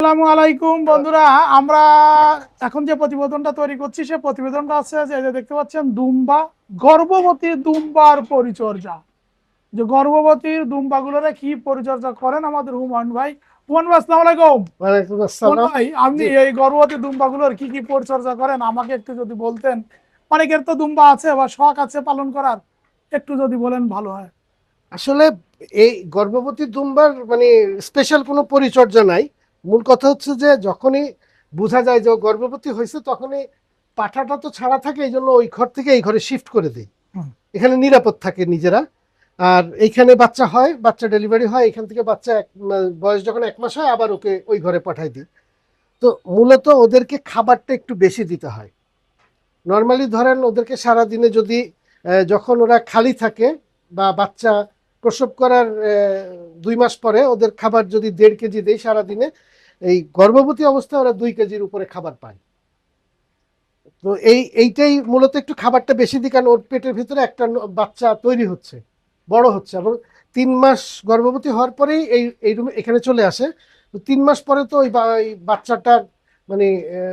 আসসালামু আলাইকুম বন্ধুরা, আমরা এখন যে প্রতিবেদনটা তৈরি করছি সে প্রতিবেদনটা আছে যে দেখতে পাচ্ছেন দুম্বা, গর্ভবতী দুম্বার পরিচর্যা। যে গর্ভবতী দুম্বাগুলোরে কি পরিচর্যা করেন আমাদের হুমায়ুন ভাই। হুমায়ুন ভাই আসসালামু আলাইকুম। ওয়ালাইকুম হুমায়ুন আসসালাম। ভাই, আপনি জি, এই গর্ভবতী দুম্বাগুলোর কি কি পরিচর্যা করেন আমাকে একটু যদি বলতেন। অনেকের তো দুম্বা আছে বা শখ আছে পালন করার, একটু যদি বলেন ভালো হয়। আসলে এই গর্ভবতী দুম্বার স্পেশাল কোনো পরিচর্যা নাই। মূল কথা হচ্ছে যে যখনই বোঝা যায় যে ও গর্ভবতী হয়েছে তখনই পাঠাটা তো ছাড়া থাকে, এই জন্য ওই ঘর থেকে এই ঘরে শিফট করে দিই। এখানে নিরাপদ থাকে নিজেরা। আর এইখানে বাচ্চা হয়, বাচ্চা ডেলিভারি হয়, এখান থেকে বাচ্চা বয়স যখন 1 মাস হয় আবার ওকে ওই ঘরে পাঠাই দিই। তো মূলত ওদেরকে খাবারটা একটু বেশি দিতে হয়। নর্মালি ধরেন ওদেরকে সারাদিনে যদি যখন ওরা খালি থাকে বা বাচ্চা প্রসব করার 2 মাস পরে ওদের খাবার যদি 1.5 কেজি দেয় সারাদিনে, এই গর্ভবতী অবস্থায় ওরা 2 কেজির উপরে খাবার পায়। তো এইটাই মূলত একটু খাবারটা বেশি দিই, কারণ ওর পেটের ভিতরে একটা বাচ্চা তৈরি হচ্ছে, বড় হচ্ছে, এবং 3 মাস গর্ভবতী হওয়ার পরেই এই রুমে এখানে চলে আসে। তো 3 মাস পরে তো ওই বাচ্চাটার মানে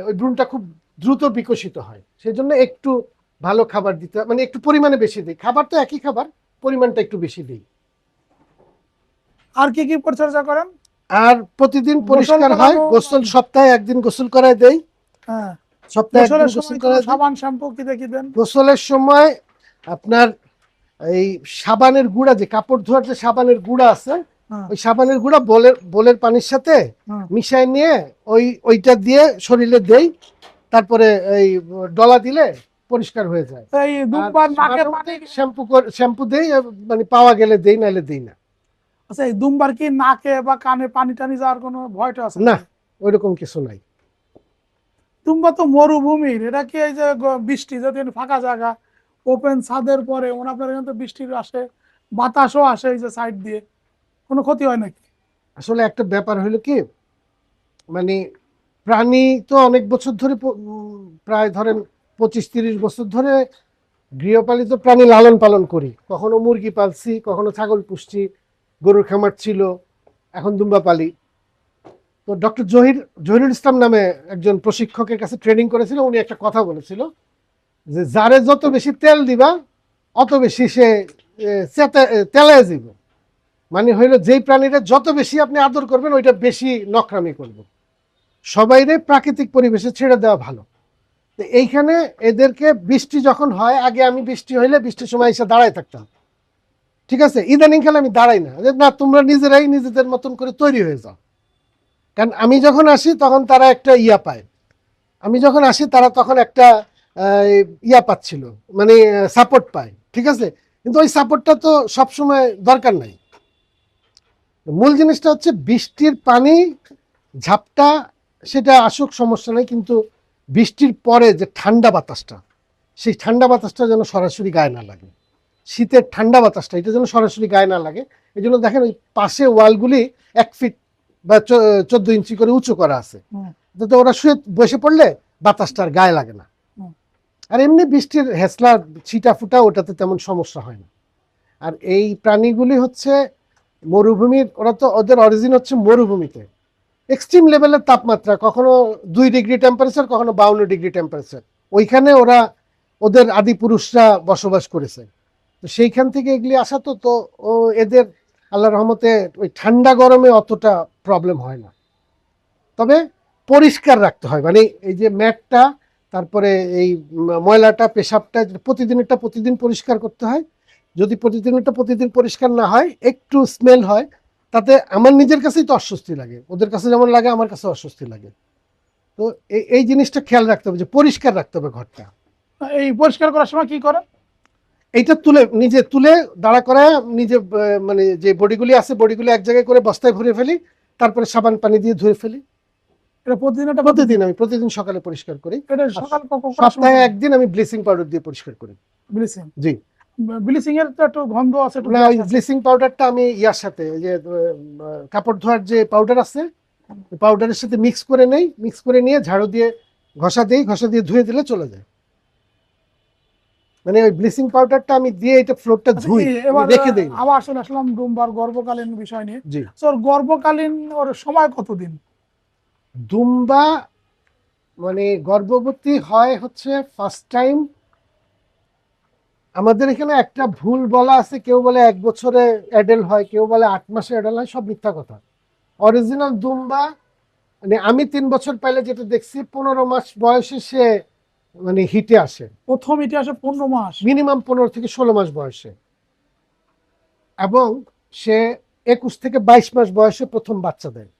ওই ভ্রূণটা খুব দ্রুত বিকশিত হয়, সেই জন্য একটু ভালো খাবার দিতে একটু পরিমাণে বেশি দিই। খাবার তো একই খাবার, পরিমাণটা একটু বেশি দিই। আর কি কি পরিচর্যা করেন? আর প্রতিদিন গোসল পরিষ্কার হয়, করানো? গোসল সপ্তাহে একদিন গোসল করায় দেই। হ্যাঁ। সপ্তাহে একদিন গোসলের গোসল সময় কোনো করায় দিই। সাবান শ্যাম্পু কি দেখি দেন? গোসলের সময় আপনার এই সাবানের গুঁড়া, যে কাপড় ধোয়ার যে সাবানের গুঁড়া আছে, হ্যাঁ, ওই সাবানের গুঁড়া বোলের পানির সাথে হ্যাঁ। মিশাই নিয়ে ওইটা দিয়ে শরীরে দেই। তারপরে এই ডলা দিলে পরিষ্কার হয়ে যায়। তো এই আর দুম্বার নাকে মাঝে পানি? মধ্যে শ্যাম্পু দেই, পাওয়া গেলে দেই, নাহলে দেই না। আচ্ছা, এই দুম্বার কি নাকে বা কানে পানি টানি যাওয়ার কোনো ভয়টা আছে না, নাকি? ওইরকম কিছু নাই। দুম্বা তো মরুভূমির, এটা কি এই যে বৃষ্টি যদি ফাঁকা জায়গা ওপেন ছাদের পরে আপনার এখানে তো বৃষ্টির আসে, বাতাসও আসে এই যে সাইড দিয়ে, কোনো ক্ষতি হয় নাকি? আসলে একটা ব্যাপার হলো কি, মানে প্রাণী তো অনেক বছর ধরে প্রায় ধরেন 25-30 বছর ধরে গৃহপালিত প্রাণী লালন পালন করি। কখনো মুরগি পালছি, কখনো ছাগল পুষছি, গরুর খামার ছিল, এখন দুম্বা পালি। তো ডক্টর জহিরুল ইসলাম নামে একজন প্রশিক্ষকের কাছে ট্রেনিং করেছিল। উনি একটা কথা বলেছিল যে যারে যত বেশি তেল দিবা অত বেশি সে তেলায় যাব। মানে হইলো যেই প্রাণীরা যত বেশি আপনি আদর করবেন ওইটা বেশি নখরামি করবে। সবাইরে প্রাকৃতিক পরিবেশে ছেড়ে দেওয়া ভালো। তো এইখানে এদেরকে বৃষ্টি যখন হয়, আগে আমি বৃষ্টি হইলে বৃষ্টির সময় এসে দাঁড়ায় থাকতাম, ঠিক আছে। ইদানিং কালে আমি দাঁড়াই না, যে না তোমরা নিজেরাই নিজেদের মতন করে তৈরি হয়ে যাও। কারণ আমি যখন আসি তখন তারা একটা ইয়া পায়, আমি যখন আসি তারা তখন একটা ইয়া পাচ্ছিল, সাপোর্ট পায়, ঠিক আছে। কিন্তু ওই সাপোর্টটা তো সবসময় দরকার নাই। মূল জিনিসটা হচ্ছে বৃষ্টির পানি ঝাপটা সেটা আসুক, সমস্যা নেই, কিন্তু বৃষ্টির পরে যে ঠান্ডা বাতাসটা, সেই ঠান্ডা বাতাসটা যেন সরাসরি গায়ে না লাগে। শীতের ঠান্ডা বাতাসটা এটা যেন সরাসরি গায়ে না লাগে। এই জন্য দেখেন ওই পাশে ওয়ালগুলি 1 ফিট বা 14 ইঞ্চি করে উঁচু করা আছে, যাতে ওরা শুয়ে বসে পড়লে বাতাসটা আর গায়ে লাগে না। আর এমনি বৃষ্টির হেসলা ছিটা ফুটা ওটাতে তেমন সমস্যা হয় না। আর এই প্রাণীগুলি হচ্ছে মরুভূমির, ওরা তো ওদের অরিজিন হচ্ছে মরুভূমিতে। এক্সট্রিম লেভেলের তাপমাত্রা, কখনো 2 ডিগ্রি টেম্পারেচার, কখনো 52 ডিগ্রি টেম্পারেচার, ওইখানে ওরা ওদের আদি পুরুষরা বসবাস করেছে। তো সেইখান থেকে এগুলি আসা, তো তো ও এদের আল্লাহ রহমতে ওই ঠান্ডা গরমে অতটা প্রবলেম হয় না। তবে পরিষ্কার রাখতে হয়, এই যে ম্যাটটা, তারপরে এই ময়লাটা পেশাবটা প্রতিদিন পরিষ্কার করতে হয়। যদি প্রতিদিন পরিষ্কার না হয়, একটু স্মেল হয়, তাতে আমার নিজের কাছেই তো অস্বস্তি লাগে, ওদের কাছে যেমন লাগে আমার কাছে অস্বস্তি লাগে। তো এই জিনিসটা খেয়াল রাখতে হবে যে পরিষ্কার রাখতে হবে ঘরটা। এই পরিষ্কার করার সময় কি করেন? এইটা নিজে তুলে দাঁড়া করায় নিজে যে বডিগুলি আছে বডিগুলি এক জায়গায় করে বস্তায় ভরে ফেলি, তারপরে সাবান পানি দিয়ে ধুয়ে ফেলি। এটা প্রতিদিন, এটা প্রতিদিন সকালে পরিষ্কার করি। এটা আর সকাল কখন করার সময় সপ্তাহে করেন? একদিন আমি ব্লিচিং পাউডার দিয়ে পরিষ্কার করি। ব্লিচিং? জি। ব্লিচিং এর তো একটু গন্ধ আছে, একটু না, গ্যাস ওই আছে। ব্লিচিং পাউডারটা আমি ইয়ার সাথে, যে কাপড় ধোয়ার যে পাউডার আছে, পাউডারের সাথে মিক্স করে নেই, মিক্স করে নিয়ে ঝাড়ু দিয়ে ঘষা দিয়ে ধুয়ে দিলে চলে যায়। ওই ব্লিচিং পাউডারটা আমি দিয়ে এটা ফ্লোরটা আচ্ছা, ধুই, আমি এবার রেখে দেই না। আবার চলে আসলাম ডুম্বার গর্ভকালীন বিষয় নিয়ে। জি। ওর গর্ভকালীন ওর সময় কতদিন? দুম্বা মানে গর্ভবতী হয় হচ্ছে ফার্স্ট টাইম, আমাদের এখানে একটা ভুল বলা আছে, কেউ বলে 1 বছরে অ্যাডাল্ট হয়, কেউ বলে 8 মাসে অ্যাডাল্ট হয়, সব মিথ্যা কথা। অরিজিনাল দুম্বা মানে আমি 3 বছর পাইলে যেটা দেখছি 15 মাস বয়সে সে মানে হিটে আসে, প্রথম ইতিহাসে 15 মাস? মিনিমাম 15 থেকে 16 মাস বয়সে, এবং সে 21 থেকে 22 মাস বয়সে প্রথম বাচ্চা দেয়।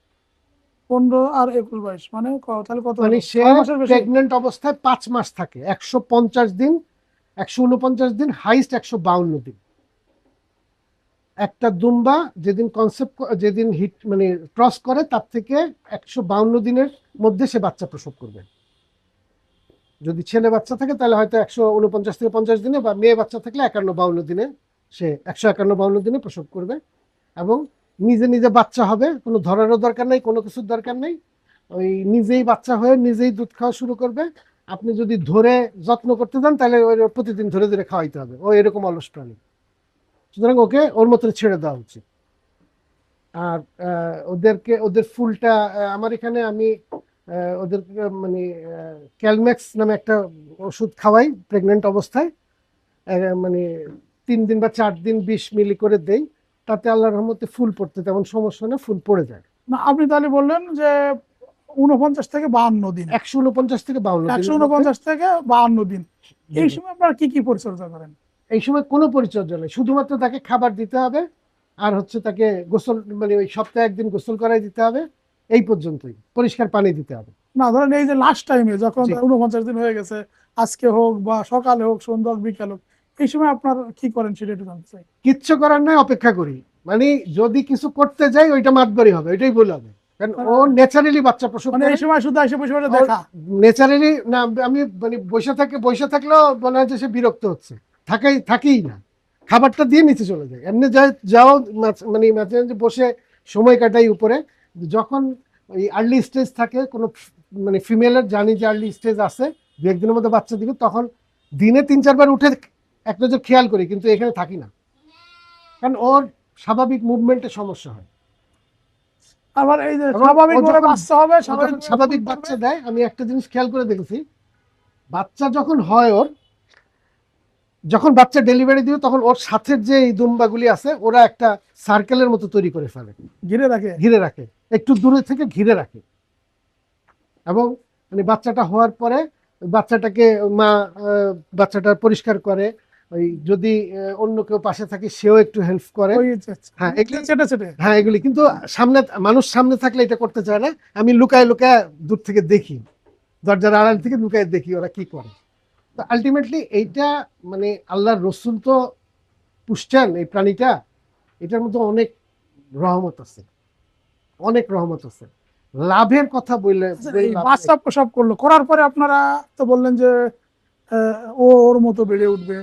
15 আর 21 22 মানে তাহলে কত মানে হলো? সে 6 মাসের বেশি? প্রেগনেন্ট অবস্থায় 5 মাস থাকে, 150 দিন, 149 দিন, হাইস্ট 152 দিন। একটা দুম্বা যেদিন যেদিন হিট মানে ক্রস করে তার থেকে 152 দিনের মধ্যে সে বাচ্চা প্রসব করবে। যদি ছেলে বাচ্চা থাকে তাহলে হয়তো 149 থেকে 50 দিনে, বা মেয়ে বাচ্চা থাকলে 51-52 দিনে, সে 151-52 দিনে প্রসব করবে। এবং নিজে নিজে বাচ্চা হবে, কোনো ধরারও দরকার নেই, কোনো কিছুর দরকার নেই, ওই নিজেই বাচ্চা হয়ে নিজেই দুধ খাওয়া শুরু করবে। আপনি যদি ধরে যত্ন করতে চান তাহলে ওই প্রতিদিন ধরে ধরে খাওয়াইতে হবে, ও এরকম অলস প্রাণী, সুতরাং ওকে ওর মতো ছেড়ে দেওয়া উচিত। আর ওদের ফুলটা আমার এখানে আমি ওদের মানে ক্যালম্যাক্স নামে একটা ওষুধ খাওয়াই প্রেগনেন্ট অবস্থায়, মানে 3 দিন বা 4 দিন 20 মিলি করে দেই, তাতে আল্লাহর রহমতে ফুল পড়তে তেমন সমস্যা না, ফুল পড়ে যায়। না, আপনি তাহলে বললেন যে 49 থেকে 52 দিন। 149 থেকে 52 দিনের মধ্যে। 149 থেকে 52 দিন। এই সময় আপনারা কি কি পরিচর্যা করেন? এই সময় কোনো পরিচর্যা নেই, শুধুমাত্র তাকে খাবার দিতে হবে, আর হচ্ছে তাকে গোসল মানে ওই সপ্তাহে 1 দিন গোসল করাই দিতে হবে, এই পর্যন্তই, পরিষ্কার পানি দিতে হবে। না, ধরেন এই যে লাস্ট টাইমে যখন জি। 49 দিন হয়ে গেছে, আজকে হোক বা সকালে হোক, সন্ধ্যা হোক, বিকাল হোক, এই সময় আপনার কি করেন সেটা একটু জানতে চাই। কিচ্ছু করার নাই, অপেক্ষা করি। মানে যদি কিছু করতে যাই ওইটা মাতবরি হবে, ওইটাই ভুল হবে, কারণ ও ন্যাচারালি বাচ্চা প্রসব মানে করে। এই সময় শুধু এসে বসে বসে দেখা? ন্যাচারালি না, আমি মানে বসে থাকলেও মনে হয় যে সে বিরক্ত হচ্ছে, থাকেই না, খাবারটা দিয়ে নিচে চলে যায়, এমনি যাও মানে মাঝে মাঝে বসে সময় কাটাই উপরে। যখন ওই আর্লি স্টেজ থাকে, কোনো মানে ফিমেলের জানি যে আর্লি স্টেজ আছে, 2-1 দিনের মধ্যে বাচ্চা দিবে, তখন দিনে 3-4 বার উঠে এক নজর খেয়াল করি, কিন্তু এখানে থাকি না, কারণ ওর স্বাভাবিক মুভমেন্টে সমস্যা হয়। আবার এই যে এবং স্বাভাবিক ও ভাবে যখন- বাচ্চা হবে, ও যখন স্বাভাবিক বাচ্চা দেয়, আমি একটা জিনিস খেয়াল করে দেখেছি, বাচ্চা যখন হয় যখন বাচ্চা ডেলিভারি দিবে, তখন ওর সাথে যে এই দুম্বাগুলি আছে ওরা একটা সার্কেলের মতো তৈরি করে ফেলে, ঘিরে রাখে, একটু দূরে থেকে ঘিরে রাখে। এবং মানে বাচ্চাটা হওয়ার পরে বাচ্চাটাকে মা বাচ্চাটা পরিষ্কার করে, ওই যদি অন্য কেউ পাশে থাকে সেও একটু হেল্প করে। হ্যাঁ, হ্যাঁ, এগুলি কিন্তু মানুষ সামনে থাকলে এটা করতে চায় না, আমি লুকায় লুকায় দূর থেকে দেখি, দরজার আড়াল থেকে লুকায় দেখি ওরা কি করে। তো আলটিমেটলি এইটা মানে আল্লাহর রসুল তো পুষছেন এই প্রাণীটা, এটার মধ্যে অনেক রহমত আছে, অনেক রহমত আছে। লাভের কথা বললে বাচ্চা প্রসব করার পরে আপনারা তো বললেন যে ওর মতো বেড়ে উঠবে,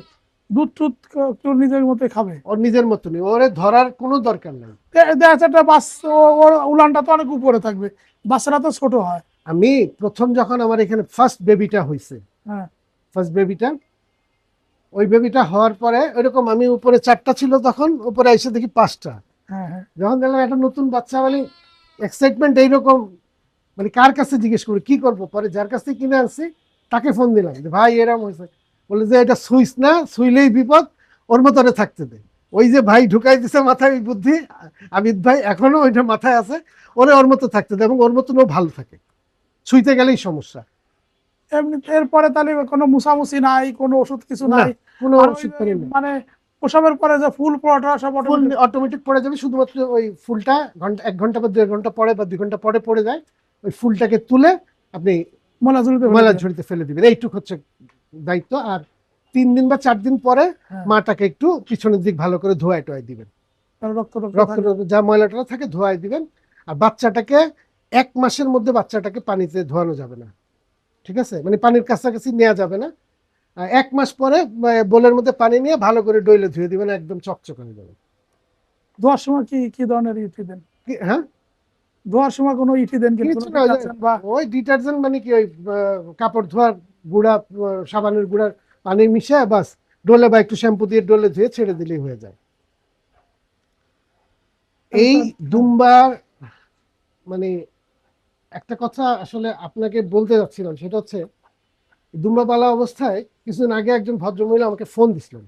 দুধ টুধ কেউ নিজের মতো খাবে? ওর নিজের মতনই, ওরে ধরার কোনো দরকার নেই। দেখা যাচ্ছে একটা বাচ্চা, ওর উলানটা তো অনেক উপরে থাকবে, বাচ্চাটা তো ছোট হয়। আমি প্রথম যখন আমার এখানে ফার্স্ট বেবিটা হয়েছে, হ্যাঁ, ওই বেবিটা হওয়ার পরে ওইরকম আমি উপরে 4টা ছিল, তখন উপরে এসে দেখি 5টা। হ্যাঁ, হ্যাঁ। যখন দেখলাম একটা নতুন বাচ্চা, মানে এক্সাইটমেন্ট এইরকম, মানে কার কাছে জিজ্ঞেস করি কি করবো, পরে যার কাছ থেকে কিনে আনছি তাকে ফোন দিলাম যে ভাই এরকম হয়েছে, বলে যে এটা সুইচ না, সুইলেই বিপদ, ওর মতো থাকতে দে। ওই যে ভাই ঢুকাই দিছে মাথায় ওই বুদ্ধি, আবিদ ভাই এখনো ওইটা মাথায় আছে, ওর মতো থাকতে দে, এবং ওর মতন ও ভালো থাকে, ছুঁইতে গেলেই সমস্যা। এমনি এরপরে তাহলে কোনো মুসামুসি নাই, কোনো ওষুধ কিছু না, নাই? কোনো আর ওষুধ পানি নেই, মানে প্রসবের পরে যে ফুল পড়াটা সব ফুল অটোমেটিক পড়ে যাবে, শুধুমাত্র ওই ফুলটা 1 ঘন্টা বা 2 ঘন্টা পরে বা 2 ঘন্টা পরে পড়ে যায়, ওই ফুলটাকে তুলে আপনি ময়লা ঝুড়িতে ফেলে দিবেন, এইটুক হচ্ছে দায়িত্ব। আর 3 দিন বা 4 দিন পরে মাটাকে একটু পিছনের দিক ভালো করে ধোয়াই টোয়াই দিবেন, রক্ত যা ময়লাটা থাকে ধোয়াই দিবেন। আর বাচ্চাটাকে 1 মাসের মধ্যে বাচ্চাটাকে পানিতে ধোয়ানো যাবে না, ঠিক আছে, মানে পানির কাছাকাছি নেওয়া যাবে না। 1 মাস পরে বোলের মধ্যে পানি নিয়ে ভালো করে ডইলে ধুয়ে দিবেন, একদম চকচক হয়ে যাবে। ধোয়ার সময় কি ধরনের ইটি দেন? হ্যাঁ, ধোয়ার সময় কোনো ইটি দেন? ওই ডিটারজেন্ট মানে কি, ওই কাপড় ধোয়ার গুঁড়া, সাবানের গুঁড়ার পানি মিশিয়ে বাস ডলে বা একটু শ্যাম্পু দিয়ে ডলে ধুয়ে ছেড়ে দিলেই হয়ে যায়। এই দুম্বার মানে একটা কথা আসলে আপনাকে বলতে যাচ্ছিলাম, সেটা হচ্ছে দুম্বা পালা অবস্থায় কিছুদিন আগে একজন ভদ্রমহিলা আমাকে ফোন দিছিলেন।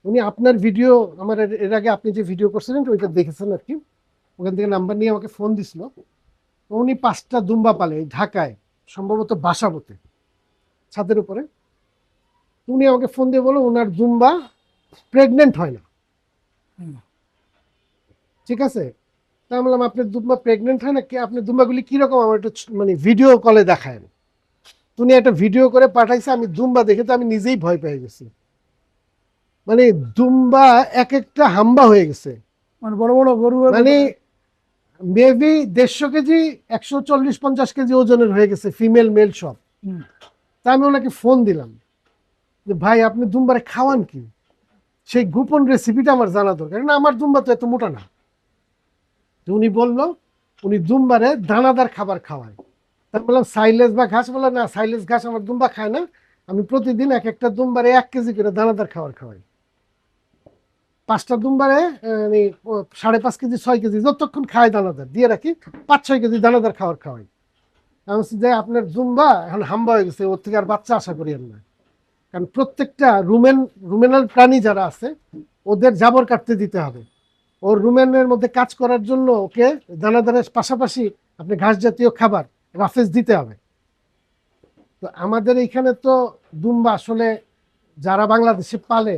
উনি আপনার ভিডিও, আমার এর আগে আপনি যে ভিডিও করছিলেন ওইটা দেখেছেন আর কি, ওখান থেকে নাম্বার নিয়ে আমাকে ফোন দিছিল। উনি 5টা দুম্বা পালে এই ঢাকায়, সম্ভবত বাসাবোতে, ছাদের উপরে। উনি আমাকে ফোন দিয়ে বলো ওনার দুম্বা প্রেগনেন্ট হয় না। হুম। ঠিক আছে, তা আমি বললাম আপনার দুম্বা প্রেগনেন্ট হয় না, কি আপনার দুম্বাগুলি কিরকম আমার একটু মানে ভিডিও কলে দেখায়। উনি একটা ভিডিও করে পাঠাইছে, আমি দুম্বা দেখে তো আমি নিজেই ভয় পেয়ে গেছি। মানে দুম্বা এক একটা হাম্বা হয়ে গেছে, মানে বড় বড় গরু মানে মেবি 150 কেজি, 140-50 কেজি ওজনের হয়ে গেছে, ফিমেল মেল সব। তা আমি ওনাকে ফোন দিলাম যে ভাই আপনি দুম্বারে খাওয়ান কি, সেই গোপন রেসিপিটা আমার জানা দরকার, না আমার দুম্বা তো এত মোটা না। তো উনি বললো উনি দুম্বারে দানাদার খাবার খাওয়ায়। তাই বললাম সাইলেজ বা ঘাস, বললাম না সাইলেজ ঘাস আমার দুম্বা খায় না, আমি প্রতিদিন এক একটা দুম্বারে 1 কেজি করে দানাদার খাবার খাওয়াই। 5টা দুম্বারে 5.5 কেজি 6 কেজি যতক্ষণ খায় দানাদার দিয়ে রাখি, 5-6 কেজি দানাদার খাবার খাওয়াই। আমি বলছি যে আপনার দুম্বা এখন হাম্বা হয়ে গেছে, ওর থেকে আর বাচ্চা আশা করি না। কারণ প্রত্যেকটা রুমেনাল প্রাণী যারা আছে ওদের জাবর কাটতে দিতে হবে, ওর রুমেনের মধ্যে কাজ করার জন্য ওকে দানাদারের পাশাপাশি আপনি ঘাস জাতীয় খাবার রাফেজ দিতে হবে। তো আমাদের এইখানে তো দুম্বা আসলে যারা বাংলাদেশে পালে,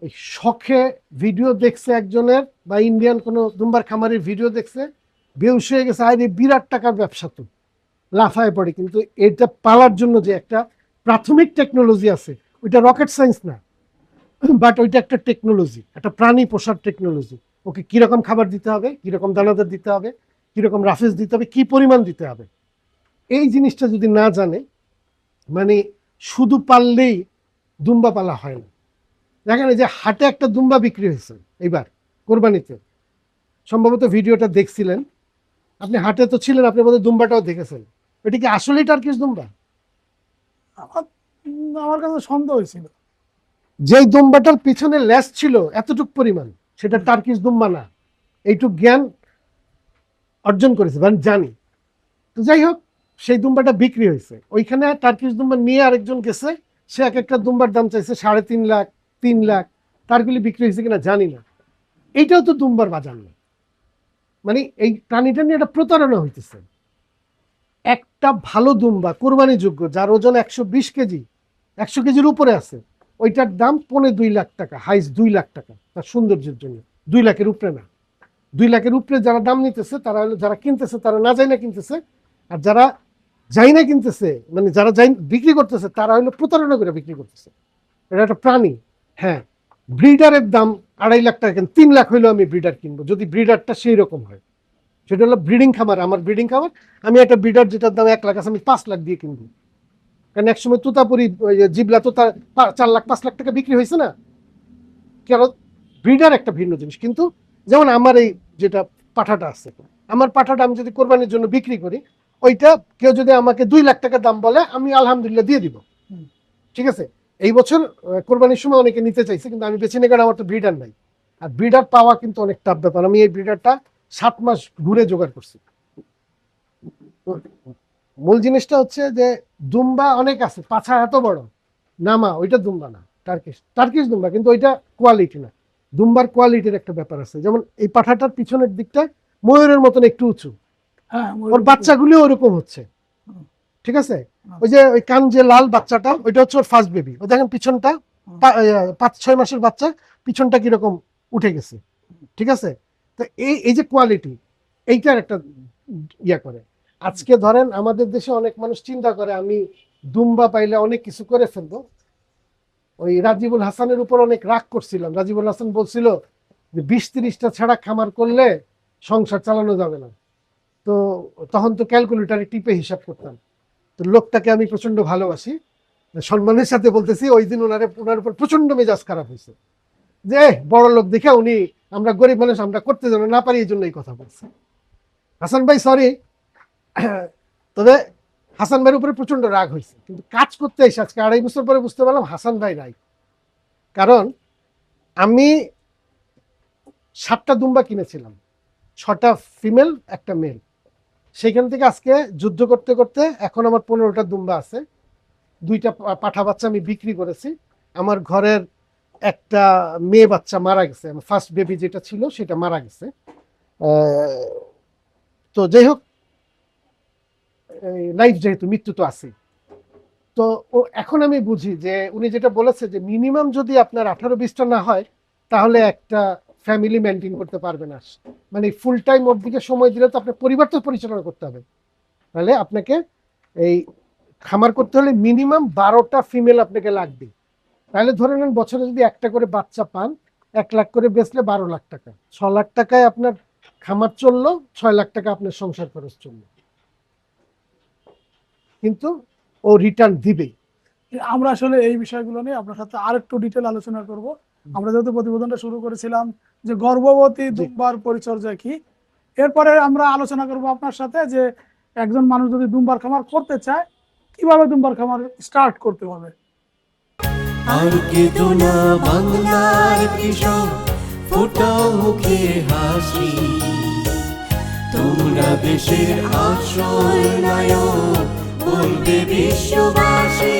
এই শখে ভিডিও দেখছে একজনের বা ইন্ডিয়ান কোনো দুম্বার খামারের ভিডিও দেখছে, বেউস হয়ে গেছে, আরে বিরাট টাকার ব্যবসা, তো লাফায় পড়ে। কিন্তু এটা পালার জন্য যে একটা প্রাথমিক টেকনোলজি আছে, ওইটা রকেট সায়েন্স না, বাট ওইটা একটা টেকনোলজি, একটা প্রাণী পোষার টেকনোলজি। ওকে কিরকম খাবার দিতে হবে, কিরকম দানাদার দিতে হবে, কিরকম রাফেজ দিতে হবে, কি পরিমাণ দিতে হবে, এই জিনিসটা যদি না জানে, মানে শুধু পাললেই দুম্বা পালা হয় না। দেখেন এই যে হাটে একটা দুম্বা বিক্রি হয়েছে এইবার কোরবানিতে, সম্ভবত ভিডিওটা দেখছিলেন আপনি, হাটে তো ছিলেন, আপনি বোধহয় দুম্বাটাও দেখেছেন। এটা কি আসলেই টার্কিশ দুম্বা? আমার কাছে সন্দেহ হয়েছিল। যেই দুম্বাটার পিছনে লেজ ছিল এতটুক পরিমাণ, সেটা টার্কিশ দুম্বা না। এইটুক জ্ঞান অর্জন করেছে মানে জানি। তো যাই হোক, সেই দুম্বাটা বিক্রি হয়েছে, ওইখানে টার্কিশ দুম্বা নিয়ে আরেকজন গেছে, সে এক একটা দুম্বার দাম চাইছে 3.5 লাখ 3 লাখ, তারগুলি বিক্রি হয়েছে কিনা জানি না। এইটাও তো দুম্বার বাজার না, মানে এই প্রাণীটা নিয়ে একটা প্রতারণা হইতেছে। একটা ভালো দুম্বা কোরবানি যোগ্য যার ওজন 120 কেজি, 100 কেজির উপরে আছে, ওইটার দাম 1.25 লাখ টাকা, হাইস 2 লাখ টাকা তার সৌন্দর্যের জন্য। 2 লাখের উপরে না, 2 লাখের উপরে যারা দাম নিতেছে তারা হলো, যারা কিনতেছে তারা না যাই না কিনতেছে, আর যারা যাই না কিনতেছে মানে যারা যাই বিক্রি করতেছে তারা হলো প্রতারণা করে বিক্রি করতেছে। এটা একটা প্রাণী। হ্যাঁ, ব্রিডারের দাম 2.5 লাখ টাকা, 3 লাখ হইলেও আমি ব্রিডার কিনবো যদি ব্রিডারটা সেই রকম হয়। সেটা হলো ব্রিডিং খামার, আমার ব্রিডিং খামার, আমি একটা ব্রিডার যেটার দাম 1 লাখ আছে আমি 5 লাখ দিয়ে কিনবো। কারণ একসময় তোতাপুরি জিবলা তো তার 4 লাখ 5 লাখ টাকা বিক্রি হয়েছে না। কেন, ব্রিডার একটা ভিন্ন জিনিস। কিন্তু যেমন আমার এই যেটা পাঠাটা আছে, আমার পাঠাটা আমি যদি কোরবানির জন্য বিক্রি করি, ওইটা কেউ যদি আমাকে 2 লাখ টাকা দাম বলে আমি আলহামদুলিল্লাহ দিয়ে দিব। ঠিক আছে, এই বছর কোরবানির সময় অনেকে নিতে চাইছে, কিন্তু আমি বেছে নিই কারণ আমার তো ব্রিডার নাই। আর ব্রিডার পাওয়া কিন্তু অনেক টাফ ব্যাপার, আমি এই ব্রিডারটা 7 মাস ঘুরে জোগাড় করছি। মূল জিনিসটা হচ্ছে যে দুম্বা অনেক আছে, পাছা এত বড়, নামা ওইটা দুম্বা না, টার্কিশ টার্কিশ দুম্বা, কিন্তু ওইটা কোয়ালিটি না। দুম্বার কোয়ালিটির একটা ব্যাপার আছে, যেমন এই পাঠাটার পিছনের দিকটা ময়ূরের মতন একটু উঁচু, হ্যাঁ, ওর বাচ্চাগুলিও ওরকম হচ্ছে। ঠিক আছে, ওই যে ওই কান যে লাল বাচ্চাটা ওইটা হচ্ছে ওর ফার্স্ট বেবি, ওই দেখেন পিছনটা 5-6 মাসের বাচ্চা, পিছনটা কিরকম উঠে গেছে। ঠিক আছে, তো এই যে কোয়ালিটি, এইটার একটা ইয়া করে। আজকে ধরেন আমাদের দেশে অনেক মানুষ চিন্তা করে আমি দুম্বা পাইলে অনেক কিছু করে ফেলবো। ওই রাজিবুল হাসানের উপর অনেক রাগ করছিলাম, রাজিবুল হাসান বলছিল যে 20-30টা ছাড়া খামার করলে সংসার চালানো যাবে না। তো তখন তো ক্যালকুলেটারে টিপে হিসাব করতাম। তো লোকটাকে আমি প্রচন্ড ভালোবাসি, সম্মানের সাথে বলতেছি, ওই দিন ওনার উপর প্রচন্ড মেজাজ খারাপ হয়েছে যে বড় লোক দেখে উনি, আমরা গরিব মানুষ আমরা করতে যেন না পারি, এই জন্য এই কথা বলছে। হাসান ভাই সরি, তবে হাসান ভাইয়ের উপরে প্রচন্ড রাগ হয়েছে, কিন্তু কাজ করতে এসে আজকে 2.5 বছর পরে বুঝতে পারলাম হাসান ভাই রাগ। কারণ আমি 7টা দুম্বা কিনেছিলাম, 6টা ফিমেল 1টা মেল, সেখান থেকে আজকে যুদ্ধ করতে করতে এখন আমার 15টা দুম্বা আছে, 2টা পাঠা বাচ্চা আমি বিক্রি করেছি। আমার ঘরের একটা মেয়ে বাচ্চা মারা গেছে, ফার্স্ট বেবি যেটা ছিল সেটা মারা গেছে। তো যাই হোক, লাইফ যেহেতু, মৃত্যু তো আছে। তো এখন আমি বুঝি যে উনি যেটা বলেছে যে মিনিমাম যদি আপনার 18-20টা না হয় তাহলে একটা ফ্যামিলি মেনটেন করতে পারবে না। মানে ফুল টাইম ওর দিকে সময় দিলে তো আপনার পরিবার তো পরিচালনা করতে হবে। তাহলে আপনাকে এই খামার করতে হলে মিনিমাম 12টা ফিমেল আপনাকে লাগবে। তাহলে ধরে নেন বছরে যদি একটা করে বাচ্চা পান, 1 লাখ করে বেচলে 12 লাখ টাকা, 6 লাখ টাকায় আপনার খামার চললো, 6 লাখ টাকা আপনার সংসার খরচ চললো, কিন্তু ও রিটার্ন দিবে। আমরা আসলে এই বিষয়গুলো নিয়ে আপনার সাথে আরেকটু ডিটেল আলোচনা করব। আমরা যেহেতু প্রতিবেদনটা শুরু করেছিলাম যে গর্ভবতী দুম্বার পরিচর্যা কি, এরপরে আমরা আলোচনা করব আপনার সাথে যে একজন মানুষ যদি দুম্বার খামার করতে চায় কিভাবে দুম্বার খামার স্টার্ট করতে হবে। আর কেঁদো না বাংলার কৃষক, ফোটাও মুখে হাসি, তোমরা দেশের আসল নায়ক, বলবে বিশ্ববাসী।